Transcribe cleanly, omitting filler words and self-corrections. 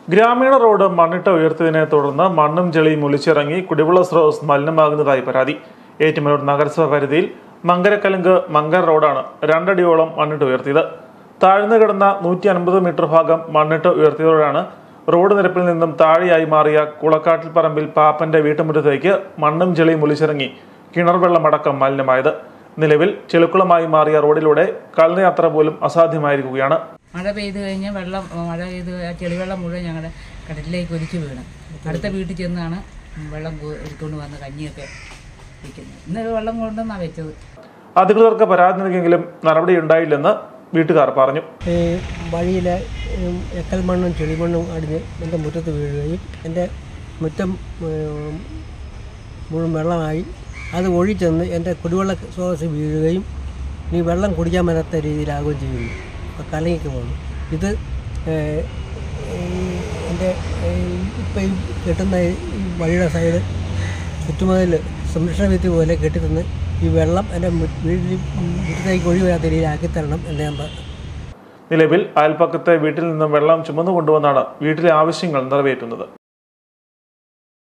ഗ്രാമീണ റോഡ് മണ്ണിട്ട് ഉയർത്തിയതിനെ തുടർന്ന് മണ്ണും ചെളിയും ഒലിച്ചിറങ്ങി കുടിവെള്ള സ്രോതസ് മലിനമാകുന്നതായി പരാതി. ഏറ്റുമാനൂർ നഗരസഭ പരിധിയിൽ മങ്കരക്കലുങ്ക് മങ്കർ റോഡാണ് 2 അടിയോളം മണ്ണിട്ട് ഉയർത്തിയത്. താഴ്ന്നു കിടന്ന 150 മീറ്റർ ഭാഗം മണ്ണിട്ട് ഉയർത്തിയതോടെയാണ് റോഡ് നിരപ്പിൽ നിന്നും താഴെയായി മാറിയ കുളക്കാട്ടിൽ പറമ്പിൽ പാപ്പന്റെ വീട്ടുമുറ്റത്തേക്ക് മണ്ണും ചെളിയും ഒലിച്ചിറങ്ങി കിണർ വെള്ളമടക്കം മലിനമായത്. നിലവിൽ ചെളിക്കുളമായി മാറിയ റോഡിലൂടെ കടൽയാത്ര പോലും അസാധ്യമായിരിക്കുകയാണ്. മഴ പെയ്ത് കഴിഞ്ഞാൽ മഴ പെയ്ത് ആ ചെളിവെള്ളം മുഴുവൻ ഞങ്ങളുടെ കടലിലേക്ക് ഒലിച്ചു വീണ് അടുത്ത വീട്ടിൽ ചെന്നാണ് വെള്ളം എടുത്തുകൊണ്ട് വന്ന് കഞ്ഞിയൊക്കെ വയ്ക്കുന്നത്. ഇന്നൊരു വെള്ളം കൊണ്ടെന്നാണ് വെച്ചത്. അധികൃതർക്ക് പരാതി നൽകിയെങ്കിലും നടപടി ഉണ്ടായില്ലെന്ന് വീട്ടുകാർ പറഞ്ഞു. വഴിയിലെ എക്കൽ മണ്ണും ചെളിമണ്ണും അടിഞ്ഞ് എൻ്റെ മുറ്റത്ത് വീഴുകയും എൻ്റെ മുറ്റം മുഴുവൻ വെള്ളമായി അത് ഒഴിച്ചെന്ന് എൻ്റെ കുടിവെള്ള സ്രോതസ് വീഴുകയും ഈ വെള്ളം കുടിക്കാൻ പറ്റാത്ത രീതിയിലാകുകയും ചെയ്യുന്നു. അപ്പോൾ കലങ്ങിക്ക് പോകുന്നു. ഇത് എൻ്റെ ഇപ്പം ഈ കെട്ടുന്ന ഈ വഴിയുടെ സൈഡ് ചുറ്റുമതിൽ സംരക്ഷണ ഭിത്തി പോലെ കെട്ടിത്തന്ന് ഈ വെള്ളം എൻ്റെ വീട്ടിലേക്ക് ഒഴിവാത്ത രീതിയിലാക്കി തരണം എന്ന് ഞാൻ പറഞ്ഞു. നിലവിൽ അയൽപ്പക്കത്തെ വീട്ടിൽ നിന്നും വെള്ളം ചുമന്നു കൊണ്ടുവന്നാണ് വീട്ടിലെ ആവശ്യങ്ങൾ നിറവേറ്റുന്നത്.